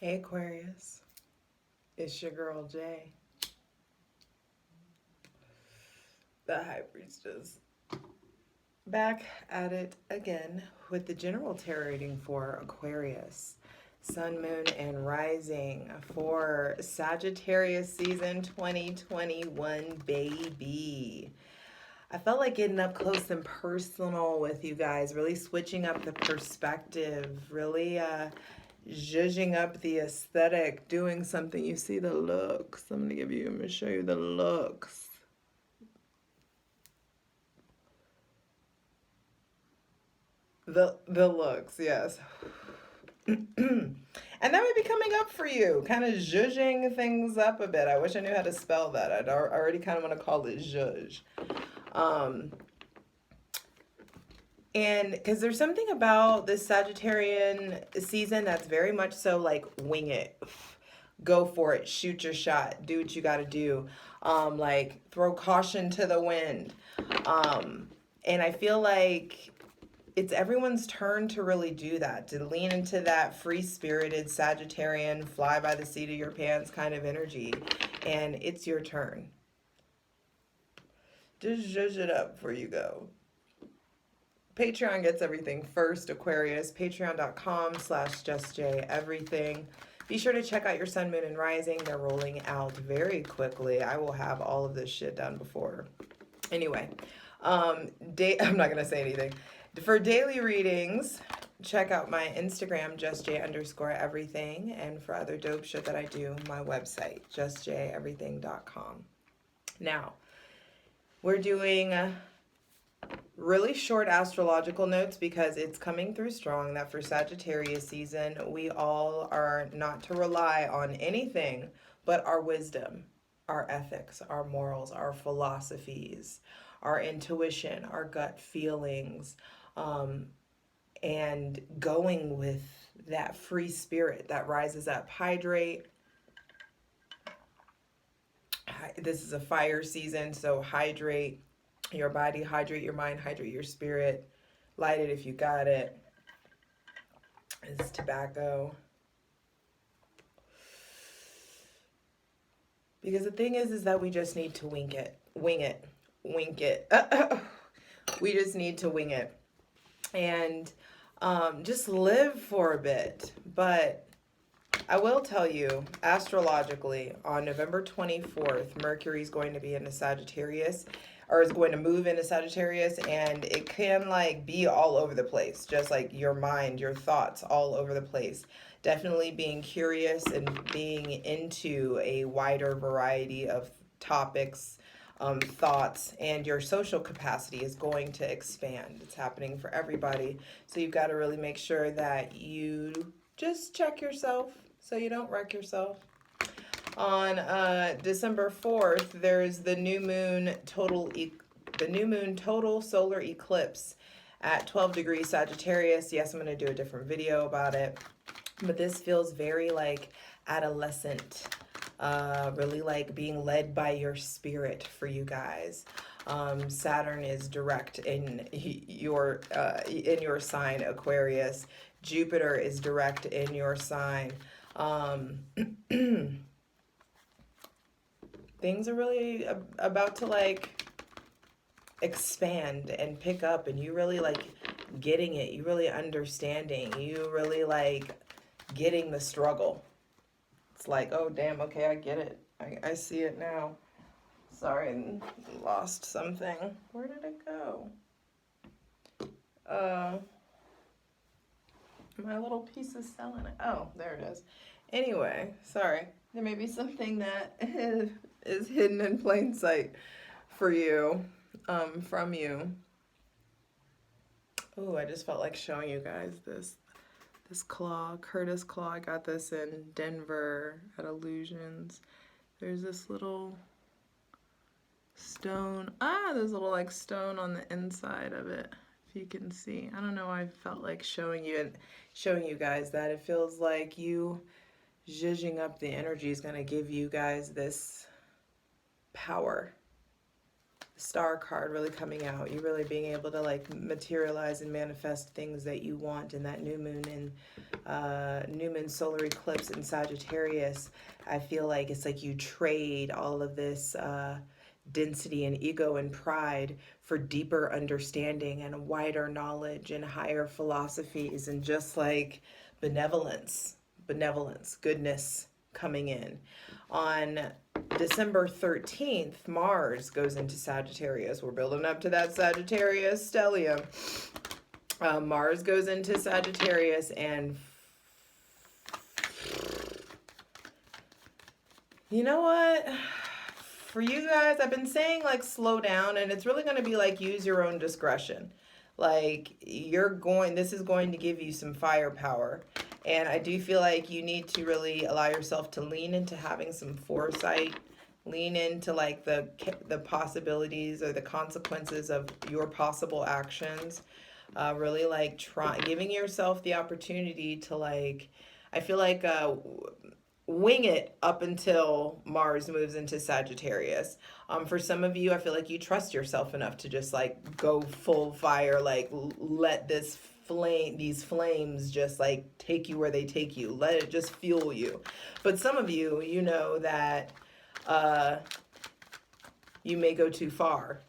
Hey Aquarius, it's your girl Jay, the High Priestess, back at it again with the general tarot reading for Aquarius, Sun, Moon, and Rising for Sagittarius season 2021, baby. I felt like getting up close and personal with you guys, really switching up the perspective, really zhuzhing up the aesthetic, doing something. You see the looks. I'm gonna show you the looks. The looks, yes. And that might be coming up for you, kind of zhuzhing things up a bit. I wish I knew how to spell that. I'd already kind of want to call it zhuzh. And because there's something about this Sagittarian season that's very much so like wing it, go for it, shoot your shot, do what you got to do, like throw caution to the wind. And I feel like it's everyone's turn to really do that, to lean into that free-spirited Sagittarian, fly by the seat of your pants kind of energy. And it's your turn. Just zhuzh it up before you go. Patreon gets everything first, Aquarius. Patreon.com/justjeverything. Be sure to check out your Sun, Moon, and Rising. They're rolling out very quickly. I will have all of this shit done before. Anyway, I'm not going to say anything. For daily readings, check out my Instagram, justj_everything. And for other dope shit that I do, my website, justjeverything.com. Now, we're doing really short astrological notes because it's coming through strong that for Sagittarius season, we all are not to rely on anything but our wisdom, our ethics, our morals, our philosophies, our intuition, our gut feelings, and going with that free spirit that rises up. Hydrate. This is a fire season, so hydrate your body, hydrate your mind, hydrate your spirit. Light it if you got it. It's tobacco. Because the thing is that we just need to wing it. We just need to wing it. And just live for a bit. But I will tell you, astrologically, on November 24th, Mercury is going to be into Sagittarius, or is going to move into Sagittarius, and it can like be all over the place, just like your mind, your thoughts all over the place. Definitely being curious and being into a wider variety of topics, thoughts, and your social capacity is going to expand. It's happening for everybody. So you've got to really make sure that you just check yourself so you don't wreck yourself. On December 4th, there's the new moon total solar eclipse at 12 degrees Sagittarius. Yes, I'm going to do a different video about it, but this feels very like adolescent, really like being led by your spirit for you guys. Saturn is direct in your sign, Aquarius. Jupiter is direct in your sign. Things are really about to like expand and pick up, and you really like getting it, you really understanding, you really like getting the struggle. It's like, oh damn, okay, I get it, I see it now. Sorry, I lost something. Where did it go? My little piece is selling it. Oh, there it is. Anyway, sorry. There may be something that is hidden in plain sight for you, from you. Oh, I just felt like showing you guys this claw, Curtis claw. I got this in Denver at Illusions. There's this little stone. There's a little like stone on the inside of it. If you can see, I don't know. I felt like showing you guys that it feels like you zhuzhing up the energy is going to give you guys this power, Star card really coming out. You really being able to like materialize and manifest things that you want in that new moon and new moon solar eclipse in Sagittarius. I feel like it's like you trade all of this density and ego and pride for deeper understanding and wider knowledge and higher philosophies and just like benevolence, goodness coming in. On December 13th, Mars goes into Sagittarius. We're building up to that Sagittarius stellium. Mars goes into Sagittarius, and you know what? For you guys, I've been saying like slow down, and it's really going to be like use your own discretion. Like this is going to give you some firepower. And I do feel like you need to really allow yourself to lean into having some foresight, lean into like the possibilities or the consequences of your possible actions. Really like giving yourself the opportunity to like, I feel like wing it up until Mars moves into Sagittarius. For some of you, I feel like you trust yourself enough to just like go full fire, like let these flames just like take you where they take you. Let it just fuel you. But some of you, you know that you may go too far.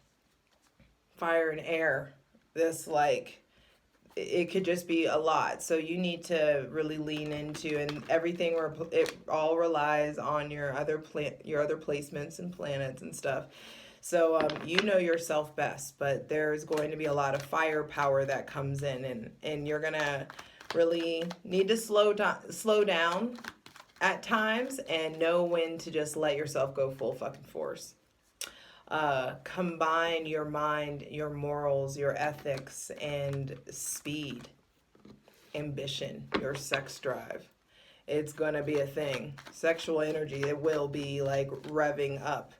Fire and air. This like it could just be a lot. So you need to really lean into, and everything it all relies on your other placements and planets and stuff. So you know yourself best, but there's going to be a lot of firepower that comes in, and you're gonna really need to slow down at times and know when to just let yourself go full fucking force. Combine your mind, your morals, your ethics, and speed, ambition, your sex drive. It's gonna be a thing. Sexual energy, it will be like revving up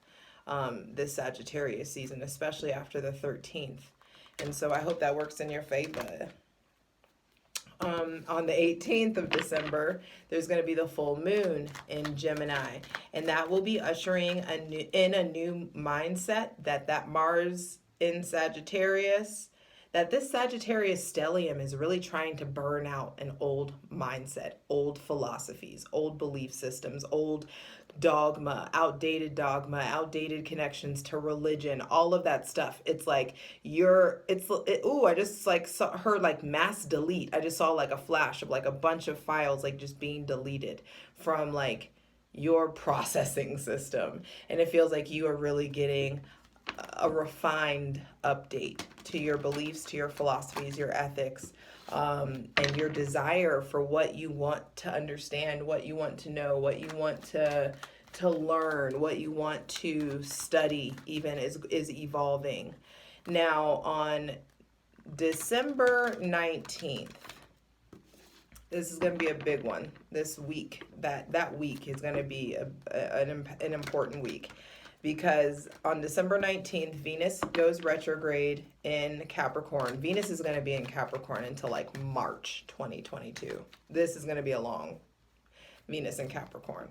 this Sagittarius season, especially after the 13th. And so I hope that works in your favor. On the 18th of December, there's going to be the full moon in Gemini, and that will be ushering in a new mindset that Mars in Sagittarius, that this Sagittarius stellium is really trying to burn out an old mindset, old philosophies, old belief systems, old dogma, outdated connections to religion, all of that stuff. It's like I just like heard like mass delete. I just saw like a flash of like a bunch of files like just being deleted from like your processing system. And it feels like you are really getting a refined update to your beliefs, to your philosophies, your ethics, and your desire for what you want to understand, what you want to know, what you want to learn, what you want to study even is evolving. Now on December 19th, this is going to be a big one. This week, that week is going to be an important week. Because on December 19th, Venus goes retrograde in Capricorn. Venus is going to be in Capricorn until like March 2022. This is going to be a long Venus in Capricorn.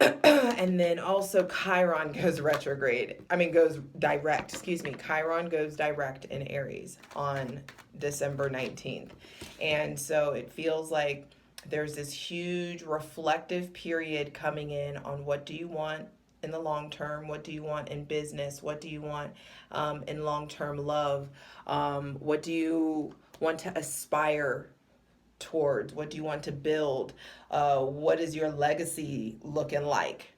And then also Chiron goes direct. Chiron goes direct in Aries on December 19th. And so it feels like there's this huge reflective period coming in on what do you want in the long term, what do you want in business, what do you want in long-term love, what do you want to aspire towards, what do you want to build, what is your legacy looking like,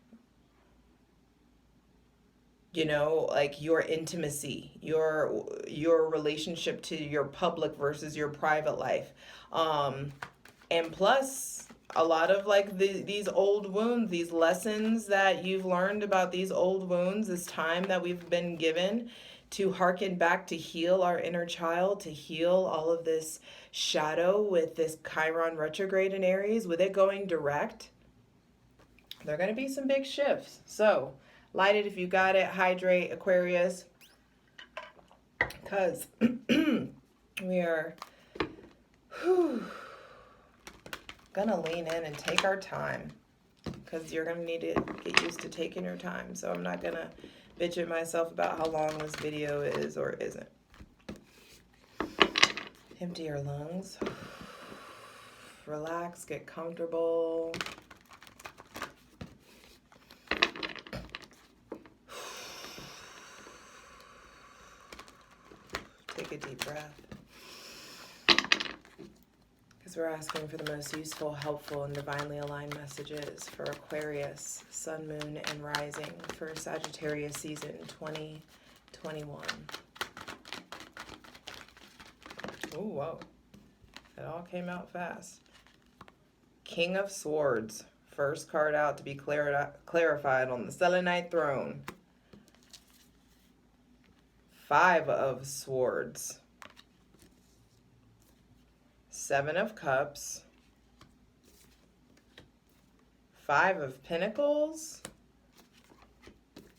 you know, like your intimacy, your relationship to your public versus your private life, and plus a lot of like these old wounds, these lessons that you've learned about these old wounds, this time that we've been given to harken back to heal our inner child, to heal all of this shadow with this Chiron retrograde in Aries, with it going direct. There are going to be some big shifts. So light it if you got it. Hydrate, Aquarius, because we are gonna lean in and take our time, because you're going to need to get used to taking your time. So I'm not going to bitch at myself about how long this video is or isn't. Empty your lungs. Relax, get comfortable. Take a deep breath. Because we're asking for the most useful, helpful, and divinely aligned messages for Aquarius, Sun, Moon, and Rising for Sagittarius season 2021. Oh, whoa. It all came out fast. King of Swords. First card out to be clarified on the Selenite throne. 5 of Swords. 7 of Cups. 5 of Pentacles.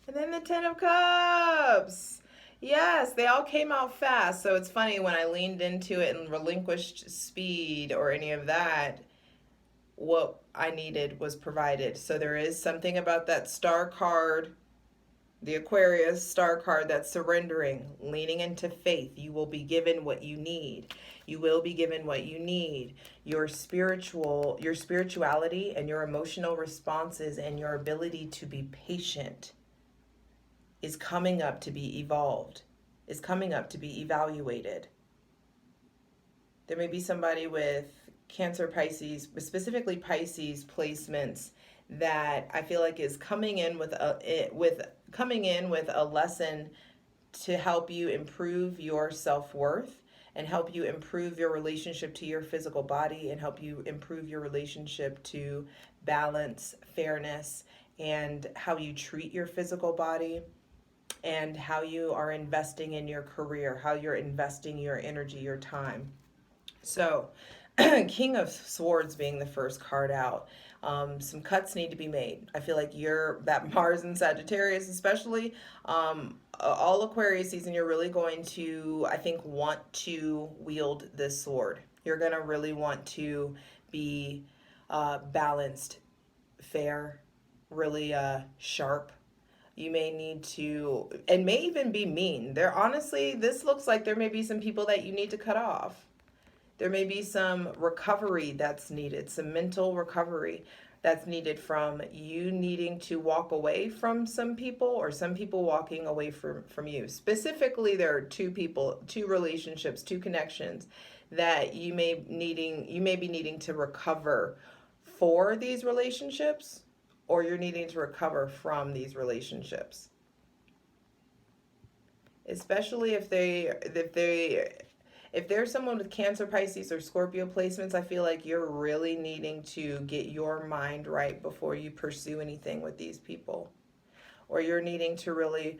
And then the 10 of Cups. Yes, they all came out fast. So it's funny, when I leaned into it and relinquished speed or any of that, what I needed was provided. So there is something about that star card, the Aquarius star card, that's surrendering, leaning into faith. You will be given what you need. You will be given what you need. Your spirituality and your emotional responses and your ability to be patient is coming up to be evolved, is coming up to be evaluated. There may be somebody with Cancer, Pisces, specifically Pisces placements, that I feel like is coming in with a lesson to help you improve your self-worth and help you improve your relationship to your physical body and help you improve your relationship to balance, fairness, and how you treat your physical body and how you are investing in your career, how you're investing your energy, your time. So King of Swords being the first card out. Some cuts need to be made. I feel like that Mars and Sagittarius especially, all Aquarius season, you're really going to, I think, want to wield this sword. You're going to really want to be balanced, fair, really sharp. You may need to, and may even be mean. Honestly, this looks like there may be some people that you need to cut off. There may be some recovery that's needed, some mental recovery that's needed from you needing to walk away from some people or some people walking away from you. Specifically, there are 2 relationships, 2 connections that you may be needing to recover for these relationships, or you're needing to recover from these relationships. Especially if there's someone with Cancer, Pisces, or Scorpio placements, I feel like you're really needing to get your mind right before you pursue anything with these people. Or you're needing to really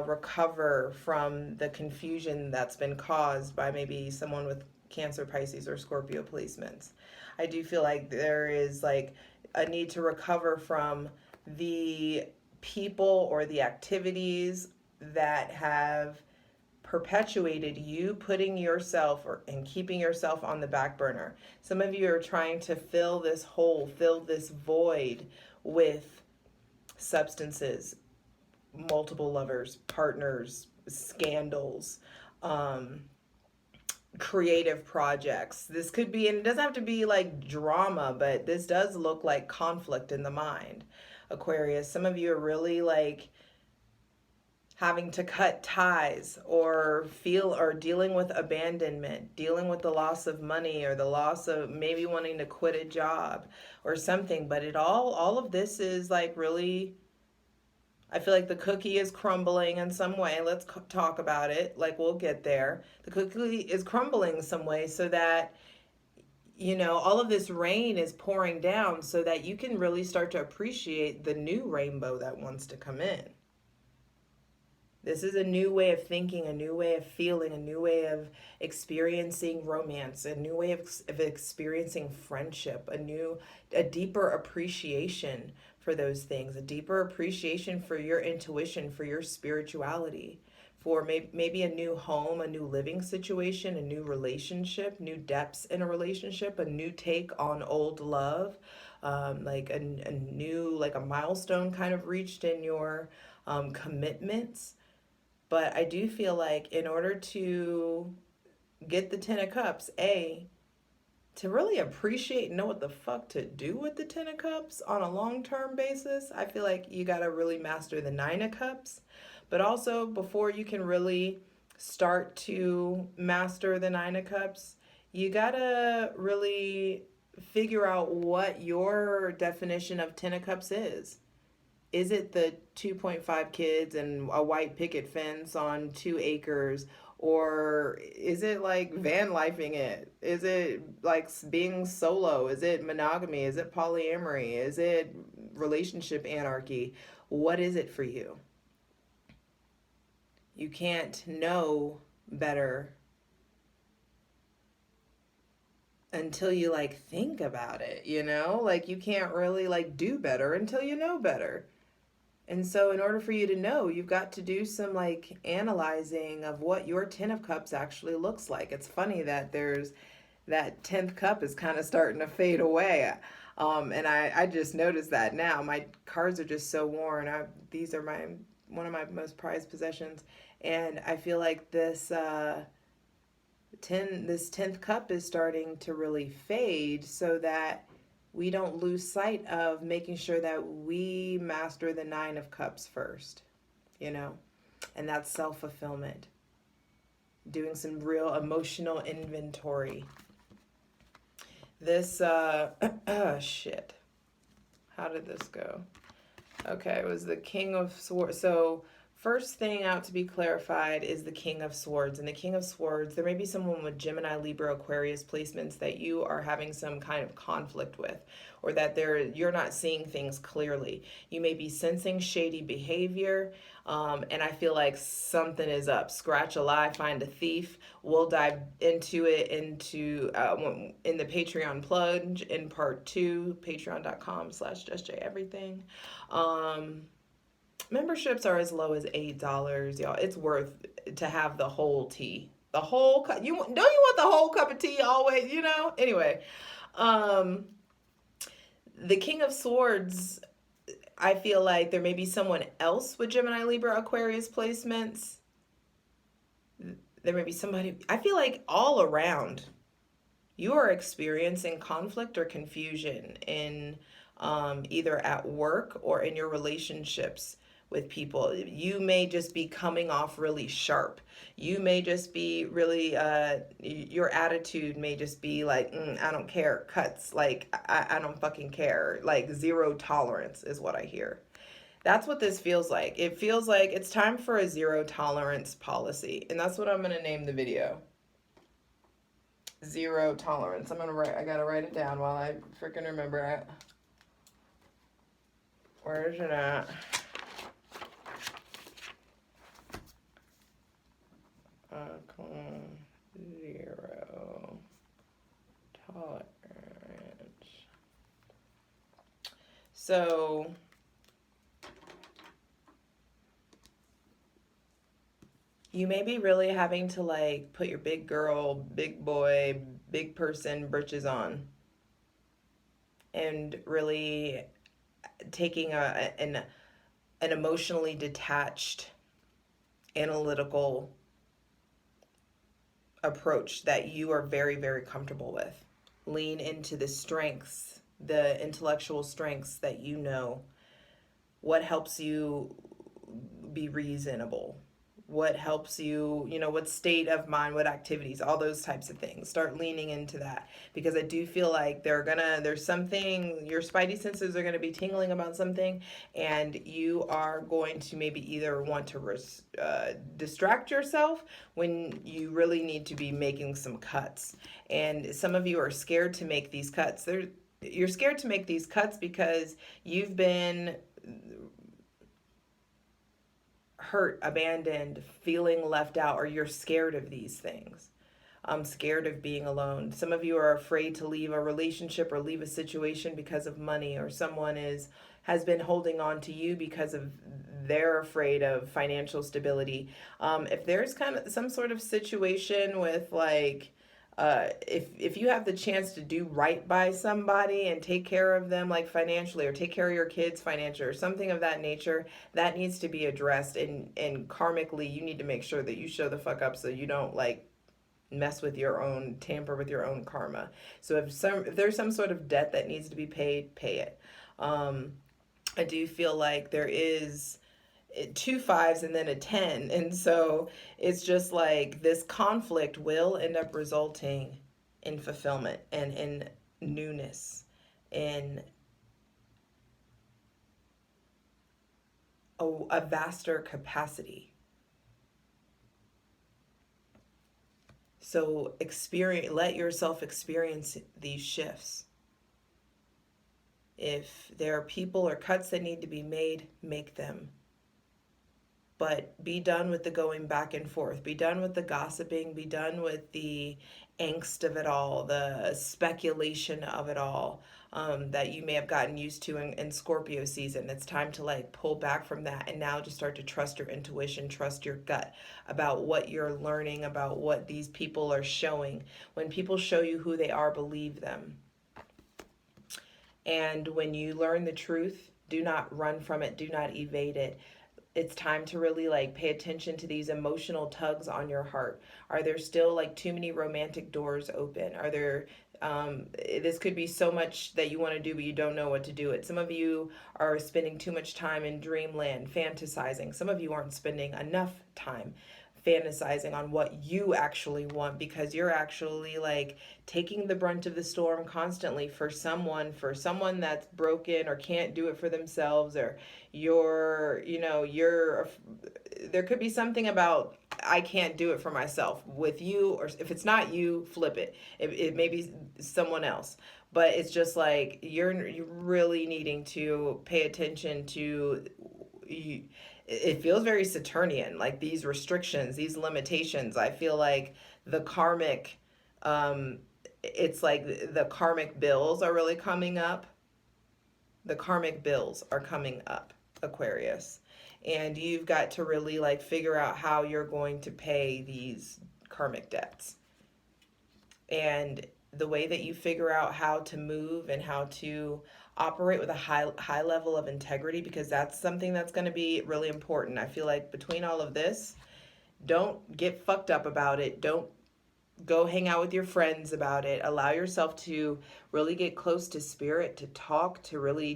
recover from the confusion that's been caused by maybe someone with Cancer, Pisces, or Scorpio placements. I do feel like there is like a need to recover from the people or the activities that have perpetuated you putting yourself and keeping yourself on the back burner. Some of you are trying to fill this hole, fill this void with substances, multiple lovers, partners, scandals, creative projects. This could be, and it doesn't have to be like drama, but this does look like conflict in the mind. Aquarius, some of you are really like having to cut ties or dealing with abandonment, dealing with the loss of money or the loss of maybe wanting to quit a job or something. But all of this is like really, I feel like the cookie is crumbling in some way. Let's talk about it. Like, we'll get there. The cookie is crumbling some way so that, all of this rain is pouring down so that you can really start to appreciate the new rainbow that wants to come in. This is a new way of thinking, a new way of feeling, a new way of experiencing romance, a new way of experiencing friendship, a deeper appreciation for those things, a deeper appreciation for your intuition, for your spirituality, for maybe a new home, a new living situation, a new relationship, new depths in a relationship, a new take on old love, like a new, like a milestone kind of reached in your commitments. But I do feel like in order to get the Ten of Cups, to really appreciate and know what the fuck to do with the Ten of Cups on a long-term basis, I feel like you got to really master the Nine of Cups. But also, before you can really start to master the Nine of Cups, you got to really figure out what your definition of Ten of Cups is. Is it the 2.5 kids and a white picket fence on 2 acres? Or is it like van lifing it? Is it like being solo? Is it monogamy? Is it polyamory? Is it relationship anarchy? What is it for you? You can't know better until you like think about it, you know? Like you can't really like do better until you know better. And so in order for you to know, you've got to do some like analyzing of what your Ten of Cups actually looks like. It's funny that there's that 10th cup is kind of starting to fade away. And I just noticed that now. My cards are just so worn. These are one of my most prized possessions. And I feel like this 10th cup is starting to really fade, so that we don't lose sight of making sure that we master the Nine of Cups first, you know, and that's self-fulfillment, doing some real emotional inventory. This, shit, how did this go? Okay, it was the King of Swords. So first thing out to be clarified is the King of Swords. And the King of Swords, there may be someone with Gemini, Libra, Aquarius placements that you are having some kind of conflict with, or that you're not seeing things clearly. You may be sensing shady behavior, and I feel like something is up. Scratch a lie, find a thief. We'll dive into it in the Patreon plunge in part 2, patreon.com/justjeverything. Memberships are as low as $8, y'all. It's worth to have the whole tea. The whole cup. Don't you want the whole cup of tea always, you know? Anyway, the King of Swords, I feel like there may be someone else with Gemini, Libra, Aquarius placements. There may be somebody, I feel like all around, you are experiencing conflict or confusion in either at work or in your relationships with people. You may just be coming off really sharp. You may just be really, your attitude may just be like, I don't care, cuts, like, I don't fucking care. Like, zero tolerance is what I hear. That's what this feels like. It feels like it's time for a zero tolerance policy. And that's what I'm going to name the video. Zero tolerance. I gotta write it down while I freaking remember it. Where is it at? Zero tolerance. So you may be really having to like put your big girl, big boy, big person britches on, and really taking an emotionally detached, analytical approach that you are very, very comfortable with. Lean into the strengths, the intellectual strengths that you know. What helps you be reasonable? What helps you, what state of mind, what activities, all those types of things. Start leaning into that, because I do feel like there's something, your spidey senses are going to be tingling about something, and you are going to maybe either want to distract yourself when you really need to be making some cuts. And some of you are scared to make these cuts. You're scared to make these cuts because you've been hurt, abandoned, feeling left out, or you're scared of these things. I'm scared of being alone. Some of you are afraid to leave a relationship or leave a situation because of money, or someone has been holding on to you because of they're afraid of financial stability. If there's kind of some sort of situation with like if you have the chance to do right by somebody and take care of them, like financially, or take care of your kids financially, or something of that nature, that needs to be addressed. And karmically, you need to make sure that you show the fuck up so you don't like mess with your own, tamper with your own karma. So if there's some sort of debt that needs to be paid, pay it. I do feel like there is two fives and then a 10, and so it's just like this conflict will end up resulting in fulfillment and in newness, in a vaster capacity. So let yourself experience these shifts. If there are people or cuts that need to be made, make them. But be done with the going back and forth. Be done with the gossiping. Be done with the angst of it all, the speculation of it all, that you may have gotten used to in Scorpio season. It's time to like pull back from that and now just start to trust your intuition, trust your gut about what you're learning, about what these people are showing. When people show you who they are, believe them. And when you learn the truth, do not run from it, do not evade it. It's time to really like pay attention to these emotional tugs on your heart. Are there still like too many romantic doors open? Are there this could be so much that you want to do but you don't know what to do it. Some of you are spending too much time in dreamland fantasizing. Some of you aren't spending enough time fantasizing on what you actually want, because you're actually like taking the brunt of the storm constantly for someone that's broken or can't do it for themselves, or you're there could be something about I can't do it for myself with you, or if it's not you, flip it. It may be someone else, but it's just like you're really needing to pay attention to you. It feels very Saturnian, like these restrictions, these limitations. I feel like the karmic, it's like the karmic bills are really coming up. The karmic bills are coming up, Aquarius. And you've got to really like figure out how you're going to pay these karmic debts. And the way that you figure out how to move and how to operate with a high level of integrity, because that's something that's going to be really important. I feel like between all of this, don't get fucked up about it. Don't go hang out with your friends about it. Allow yourself to really get close to spirit, to talk, to really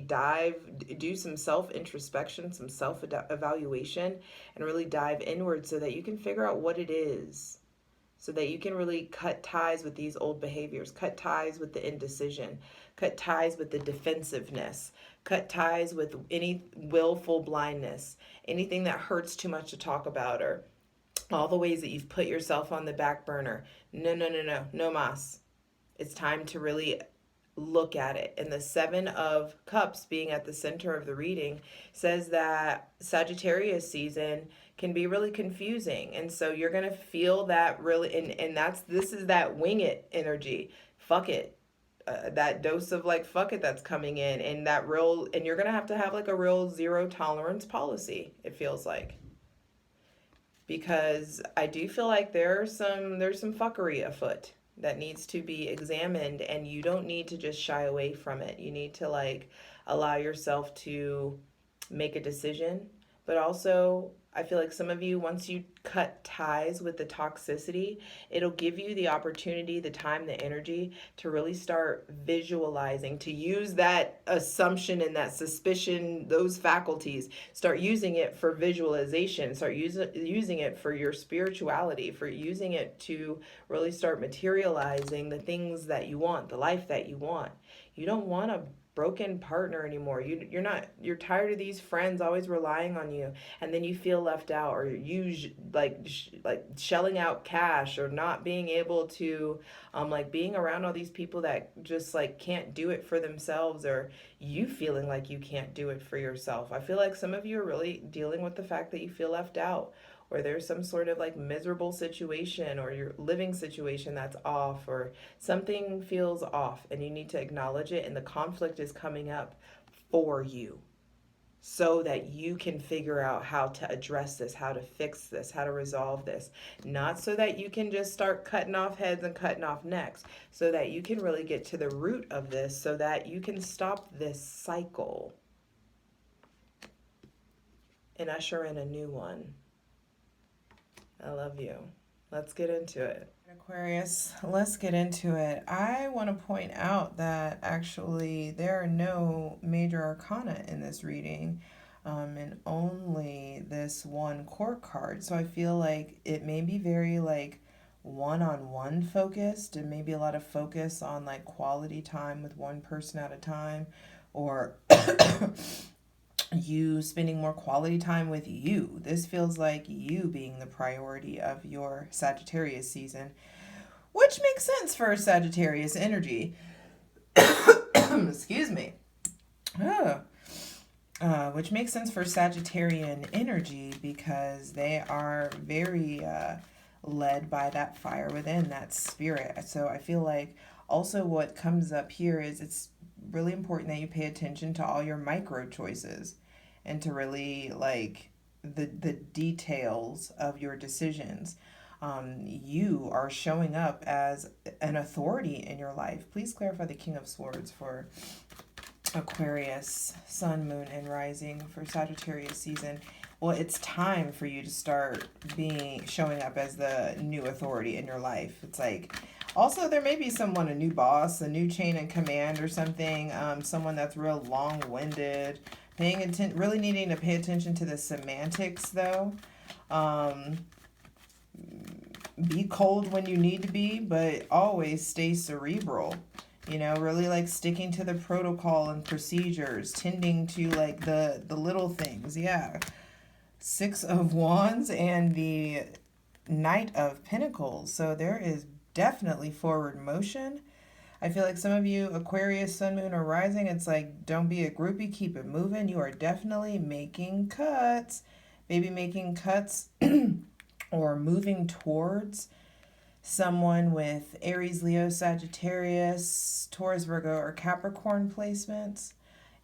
do some self-introspection, some self-evaluation, and really dive inward so that you can figure out what it is, so that you can really cut ties with these old behaviors, cut ties with the indecision, cut ties with the defensiveness, cut ties with any willful blindness, anything that hurts too much to talk about, or all the ways that you've put yourself on the back burner. No mas. It's time to really look at it. And the Seven of Cups being at the center of the reading says that Sagittarius season can be really confusing. And so you're going to feel that really, and this is that wing it energy. Fuck it. That dose of like fuck it that's coming in, and you're going to have like a real zero tolerance policy, it feels like. Because I do feel like there's some fuckery afoot that needs to be examined, and you don't need to just shy away from it. You need to like allow yourself to make a decision. But also, I feel like some of you, once you cut ties with the toxicity, it'll give you the opportunity, the time, the energy to really start visualizing, to use that assumption and that suspicion, those faculties, start using it for visualization, start using it for your spirituality, for using it to really start materializing the things that you want, the life that you want. You don't want a broken partner anymore. You're tired of these friends always relying on you, and then you feel left out, or you like shelling out cash, or not being able to like being around all these people that just like can't do it for themselves, or you feeling like you can't do it for yourself. I feel like some of you are really dealing with the fact that you feel left out, or there's some sort of like miserable situation, or your living situation that's off, or something feels off, and you need to acknowledge it, and the conflict is coming up for you. so that you can figure out how to address this, how to fix this, how to resolve this. Not so that you can just start cutting off heads and cutting off necks, so that you can really get to the root of this, so that you can stop this cycle and usher in a new one. I love you. Let's get into it. Aquarius, let's get into it. I want to point out that actually there are no major arcana in this reading, and only this one court card. So I feel like it may be very like one-on-one focused, and maybe a lot of focus on like quality time with one person at a time, or you spending more quality time with you. This feels like you being the priority of your Sagittarius season, which makes sense for Sagittarius energy. Excuse me. Which makes sense for Sagittarian energy, because they are very led by that fire within, that spirit. So I feel like also what comes up here is it's really important that you pay attention to all your micro choices, and to really like the details of your decisions. You are showing up as an authority in your life. Please clarify the King of Swords for Aquarius, Sun, Moon, and Rising for Sagittarius season. Well, it's time for you to start showing up as the new authority in your life. It's like, also there may be someone, a new boss, a new chain in command or something, someone that's real long-winded, really needing to pay attention to the semantics though. Be cold when you need to be, but always stay cerebral. You know, really like sticking to the protocol and procedures, tending to like the little things. Yeah. Six of Wands and the Knight of Pentacles. So there is definitely forward motion. I feel like some of you, Aquarius, Sun, Moon, or Rising, it's like, don't be a groupie, keep it moving. You are definitely making cuts. Maybe making cuts or moving towards someone with Aries, Leo, Sagittarius, Taurus, Virgo, or Capricorn placements.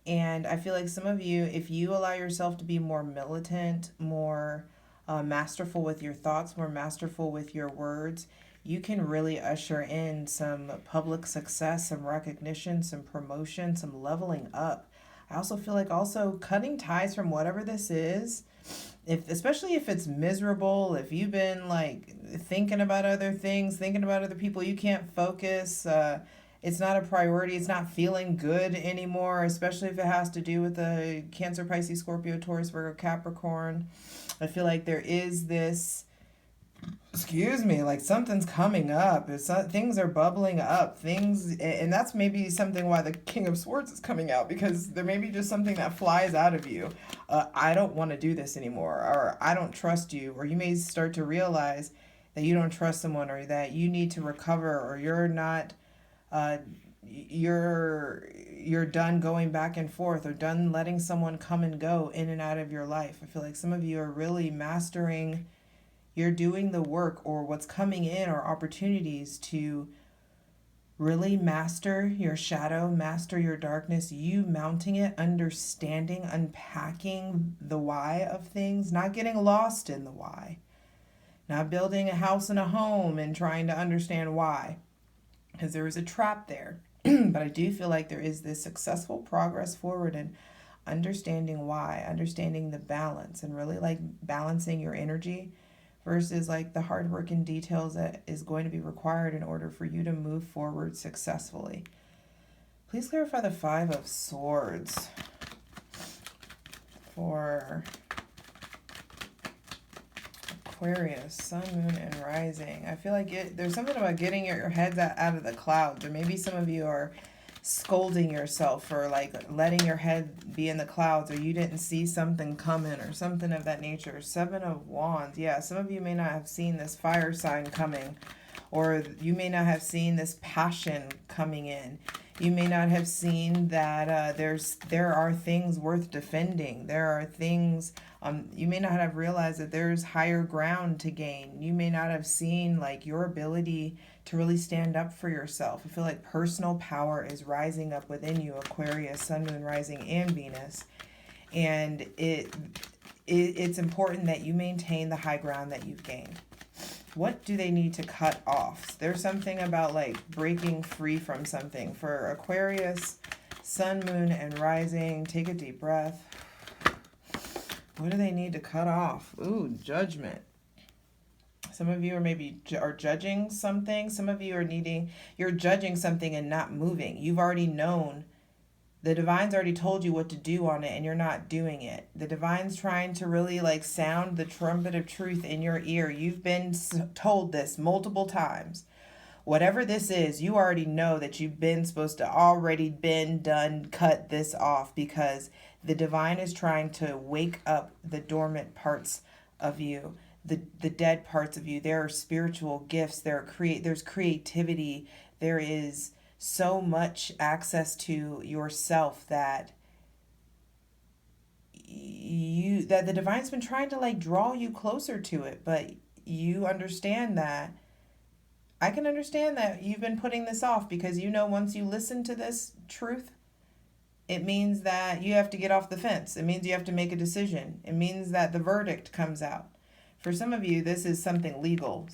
And I feel like some of you, if you allow yourself to be more militant, more masterful with your thoughts, more masterful with your words, you can really usher in some public success, some recognition, some promotion, some leveling up. I also feel like also cutting ties from whatever this is, especially if it's miserable, if you've been like thinking about other things, thinking about other people, you can't focus, it's not a priority, it's not feeling good anymore, especially if it has to do with the Cancer, Pisces, Scorpio, Taurus, Virgo, Capricorn. I feel like there is this, like something's coming up. Things are bubbling up. And that's maybe something why the King of Swords is coming out, because there may be just something that flies out of you. I don't want to do this anymore, or I don't trust you, or you may start to realize that you don't trust someone, or that you need to recover, or you're not, you're done going back and forth, or done letting someone come and go in and out of your life. I feel like some of you are really mastering, you're doing the work, or what's coming in are opportunities to really master your shadow, master your darkness, you mounting it, understanding, unpacking the why of things, not getting lost in the why, not building a house and a home and trying to understand why, because there is a trap there. But I do feel like there is this successful progress forward in understanding why, understanding the balance, and really like balancing your energy versus like the hard work and details that is going to be required in order for you to move forward successfully. Please clarify the Five of Swords for Aquarius, Sun, Moon, and Rising. I feel like there's something about getting your heads out of the clouds, or maybe some of you are scolding yourself for like letting your head be in the clouds, or you didn't see something coming, or something of that nature. Seven of Wands. Yeah, some of you may not have seen this fire sign coming, or you may not have seen this passion coming in. You may not have seen that there are things worth defending. There are things, you may not have realized that there's higher ground to gain. You may not have seen like your ability to really stand up for yourself. I feel like personal power is rising up within you, Aquarius, Sun, Moon, Rising, and Venus. And it's important that you maintain the high ground that you've gained. What do they need to cut off? There's something about like breaking free from something. For Aquarius, sun, moon, and rising, take a deep breath. What do they need to cut off? Ooh, judgment. Some of you are maybe are judging something. Some of you you're judging something and not moving. You've already known. The divine's already told you what to do on it and you're not doing it. The divine's trying to really like sound the trumpet of truth in your ear. You've been told this multiple times. Whatever this is, you already know that you've been supposed to already been done, cut this off, because the divine is trying to wake up the dormant parts of you, the dead parts of you. There are spiritual gifts, there's creativity, there is so much access to yourself that the divine's been trying to like draw you closer to it, but you understand that. I can understand that you've been putting this off because you know once you listen to this truth, it means that you have to get off the fence. It means you have to make a decision. It means that the verdict comes out. For some of you, this is something legal.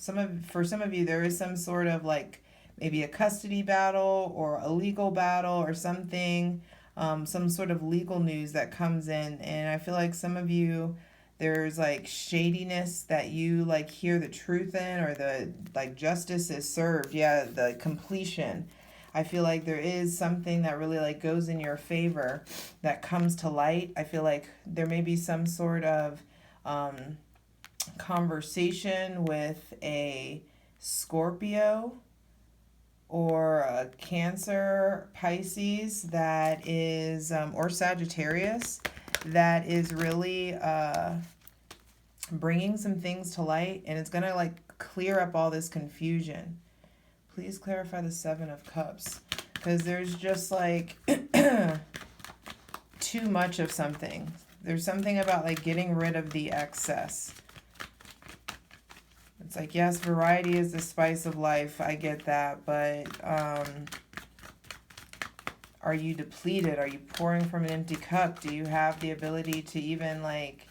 For some of you, there is some sort of like maybe a custody battle or a legal battle or something, some sort of legal news that comes in. And I feel like some of you, there's like shadiness that you like hear the truth in, or the like justice is served. Yeah, the completion. I feel like there is something that really like goes in your favor that comes to light. I feel like there may be some sort of conversation with a Scorpio or a Cancer, Pisces that is, or Sagittarius, that is really bringing some things to light, and it's going to like clear up all this confusion. Please clarify the Seven of Cups, because there's just like too much of something. There's something about like getting rid of the excess. It's like, yes, variety is the spice of life. I get that. But are you depleted? Are you pouring from an empty cup? Do you have the ability to even like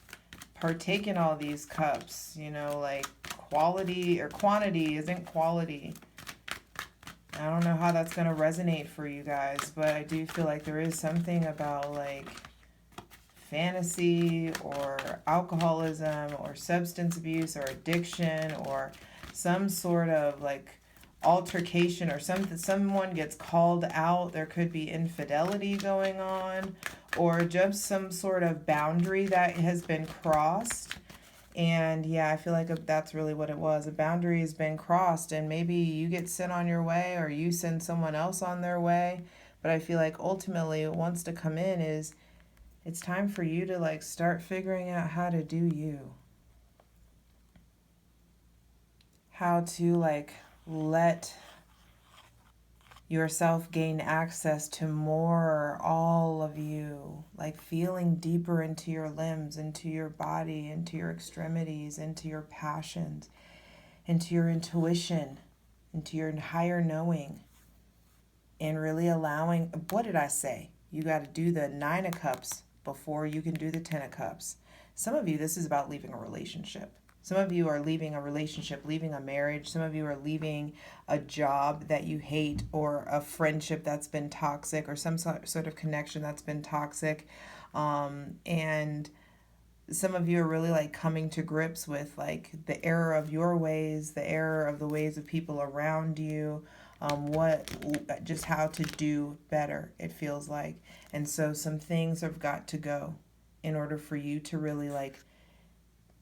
partake in all these cups? You know, like quality or quantity isn't quality. I don't know how that's going to resonate for you guys, but I do feel like there is something about like fantasy or alcoholism or substance abuse or addiction or some sort of like altercation or something. Someone gets called out. There could be infidelity going on, or just some sort of boundary that has been crossed. And yeah, I feel like that's really what it was. A boundary has been crossed, and maybe you get sent on your way or you send someone else on their way. But I feel like ultimately what wants to come in is it's time for you to like start figuring out how to do you. How to like let yourself gain access to more, all of you, like feeling deeper into your limbs, into your body, into your extremities, into your passions, into your intuition, into your higher knowing, and really allowing, what did I say? You got to do the Nine of Cups before you can do the Ten of Cups. Some of you, this is about leaving a relationship. Some of you are leaving a relationship, leaving a marriage. Some of you are leaving a job that you hate, or a friendship that's been toxic, or some sort of connection that's been toxic. And some of you are really like coming to grips with like the error of your ways, the error of the ways of people around you, just how to do better, it feels like. And so some things have got to go in order for you to really like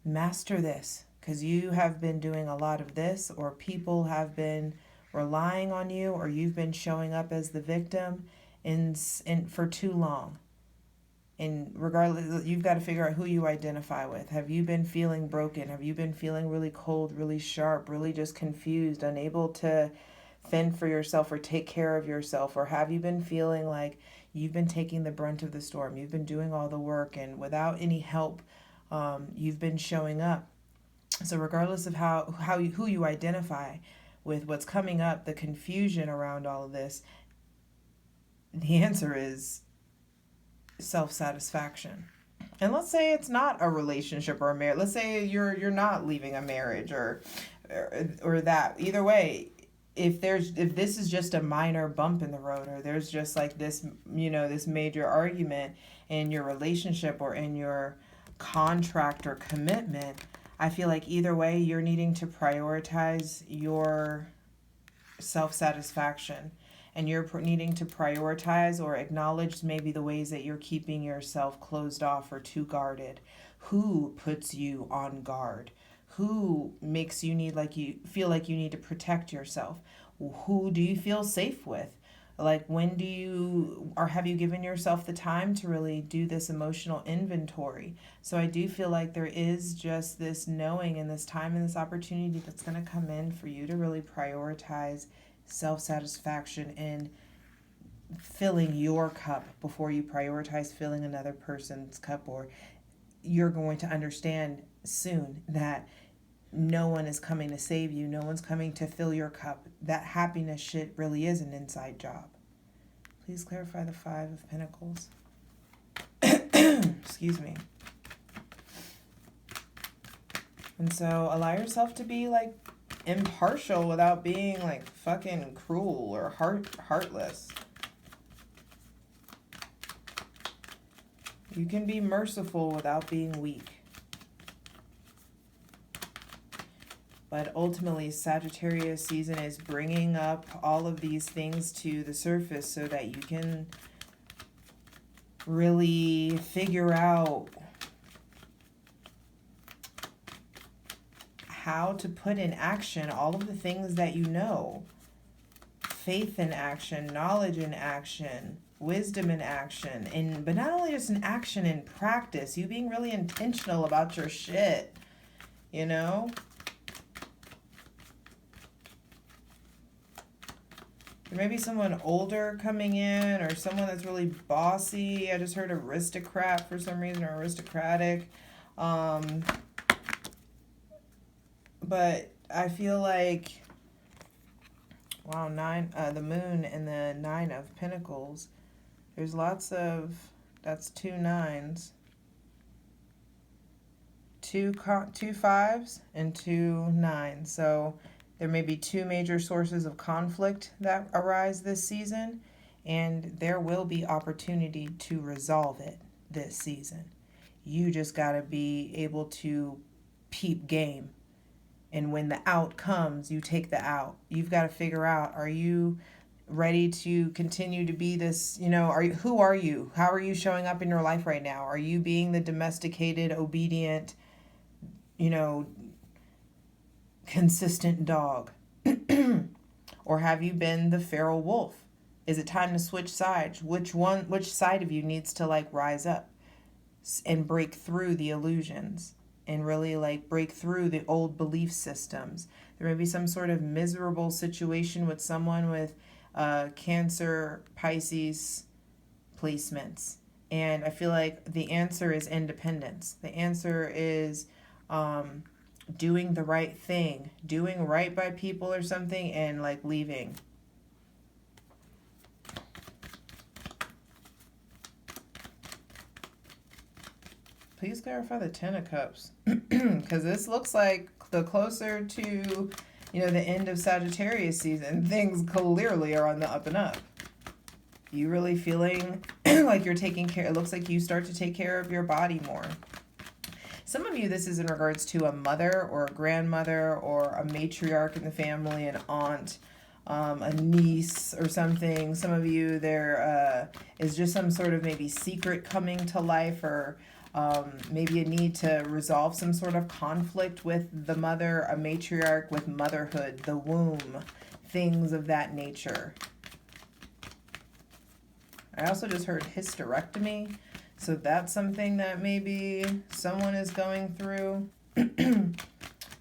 master this, because you have been doing a lot of this, or people have been relying on you, or you've been showing up as the victim in for too long. And regardless, you've got to figure out who you identify with. Have you been feeling broken? Have you been feeling really cold, really sharp, really just confused, unable to fend for yourself or take care of yourself? Or have you been feeling like you've been taking the brunt of the storm? You've been doing all the work, and without any help, you've been showing up. So regardless of who you identify with, what's coming up, the confusion around all of this, the answer is self-satisfaction. And let's say it's not a relationship or a marriage. Let's say you're not leaving a marriage or that. Either way, if this is just a minor bump in the road, or there's just like this, this major argument in your relationship or in your contract or commitment, I feel like either way you're needing to prioritize your self-satisfaction, and you're needing to prioritize or acknowledge maybe the ways that you're keeping yourself closed off or too guarded. Who puts you on guard? Who makes you feel like you need to protect yourself? Who do you feel safe with? Like, when have you given yourself the time to really do this emotional inventory? So I do feel like there is just this knowing and this time and this opportunity that's going to come in for you to really prioritize self-satisfaction and filling your cup before you prioritize filling another person's cup. Or you're going to understand soon that no one is coming to save you. No one's coming to fill your cup. That happiness shit really is an inside job. Please clarify the 5 of Pentacles. Excuse me. And so allow yourself to be like impartial without being like fucking cruel or heartless. You can be merciful without being weak. But ultimately, Sagittarius season is bringing up all of these things to the surface so that you can really figure out how to put in action all of the things that you know. Faith in action, knowledge in action, wisdom in action, but not only just in action, in practice. You being really intentional about your shit, you know? There may be someone older coming in, or someone that's really bossy. I just heard aristocrat for some reason, or aristocratic. But I feel like, wow, the moon and the 9 of Pentacles. There's lots of, that's 2 9s. 2 5s and 2 9s. So there may be 2 major sources of conflict that arise this season, and there will be opportunity to resolve it this season. You just got to be able to peep game. And when the out comes, you take the out. You've got to figure out, are you ready to continue to be this, who are you? How are you showing up in your life right now? Are you being the domesticated, obedient, consistent dog? Or have you been the feral wolf? Is it time to switch sides? Which side of you needs to rise up and break through the illusions and really break through the old belief systems? There may be some sort of miserable situation with someone with Cancer, Pisces placements. And I feel like the answer is independence. The answer is doing the right thing, doing right by people or something, and leaving. Please clarify the 10 of Cups, because this looks like the closer to, the end of Sagittarius season, things clearly are on the up and up. You really feeling like you're taking care. It looks like you start to take care of your body more. Some of you, this is in regards to a mother or a grandmother or a matriarch in the family, an aunt, a niece or something. Some of you, there is just some sort of maybe secret coming to life, or maybe a need to resolve some sort of conflict with the mother, a matriarch, with motherhood, the womb, things of that nature. I also just heard hysterectomy. So that's something that maybe someone is going through.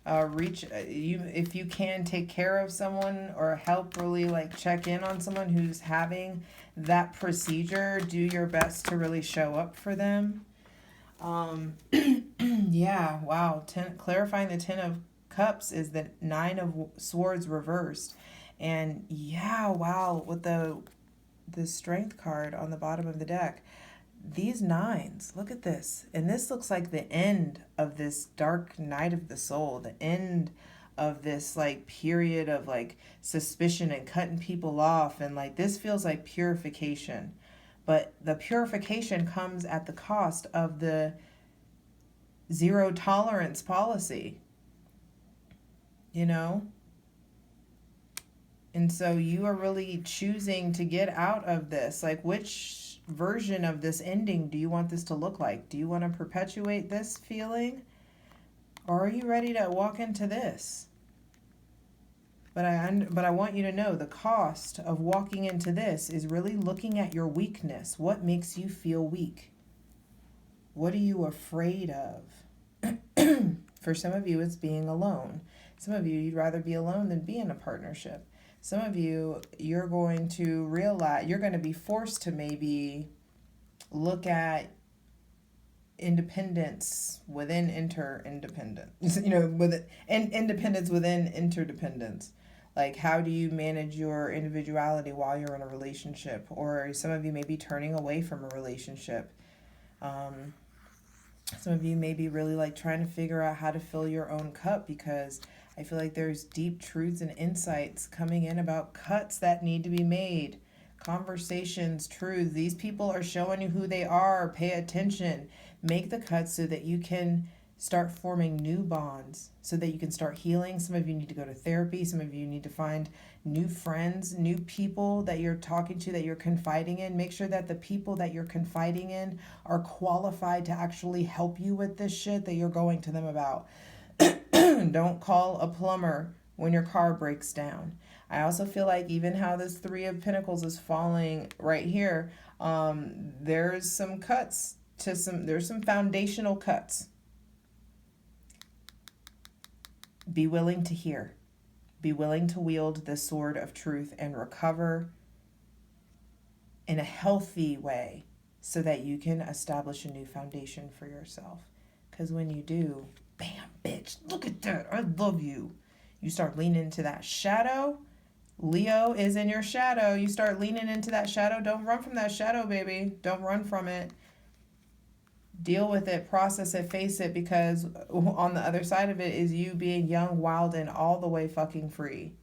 If you can take care of someone or help really check in on someone who's having that procedure, do your best to really show up for them. Yeah, wow. Clarifying the 10 of Cups is the 9 of Swords reversed. And yeah, wow, with the Strength card on the bottom of the deck. these nines, look at this. And this looks like the end of this dark night of the soul, the end of this like period of like suspicion and cutting people off. And like this feels like purification. But the purification comes at the cost of the zero tolerance policy, you know? And so you are really choosing to get out of this. Like, which version of this ending do you want this to look like? Do you want to perpetuate this feeling? Or are you ready to walk into this? But I want you to know the cost of walking into this is really looking at your weakness. What makes you feel weak? What are you afraid of? For some of you, it's being alone. Some of you, you'd rather be alone than be in a partnership. Some of you, you're going to realize, you're going to be forced to maybe look at independence within interdependence, you know, and independence within interdependence. Like, how do you manage your individuality while you're in a relationship? Or some of you may be turning away from a relationship. Some of you may be really like trying to figure out how to fill your own cup, because I feel like there's deep truths and insights coming in about cuts that need to be made. Conversations, truths. These people are showing you who they are. Pay attention. Make the cuts so that you can start forming new bonds, so that you can start healing. Some of you need to go to therapy. Some of you need to find new friends, new people that you're talking to, that you're confiding in. Make sure that the people that you're confiding in are qualified to actually help you with this shit that you're going to them about. Don't call a plumber when your car breaks down. I also feel like even how this Three of Pentacles is falling right here, there's some cuts to there's some foundational cuts. Be willing to hear. Be willing to wield the sword of truth and recover in a healthy way so that you can establish a new foundation for yourself. Because when you do, bam, bitch, look at that. I love you. You start leaning into that shadow. Leo is in your shadow. You start leaning into that shadow. Don't run from that shadow, baby. Don't run from it. Deal with it, process it, face it, because on the other side of it is you being young, wild, and all the way fucking free.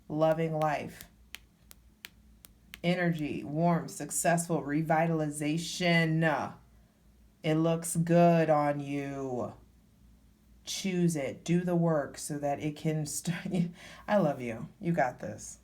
Loving life. Energy, warmth, successful, revitalization. It looks good on you. Choose it. Do the work so that it can start. I love you. You got this.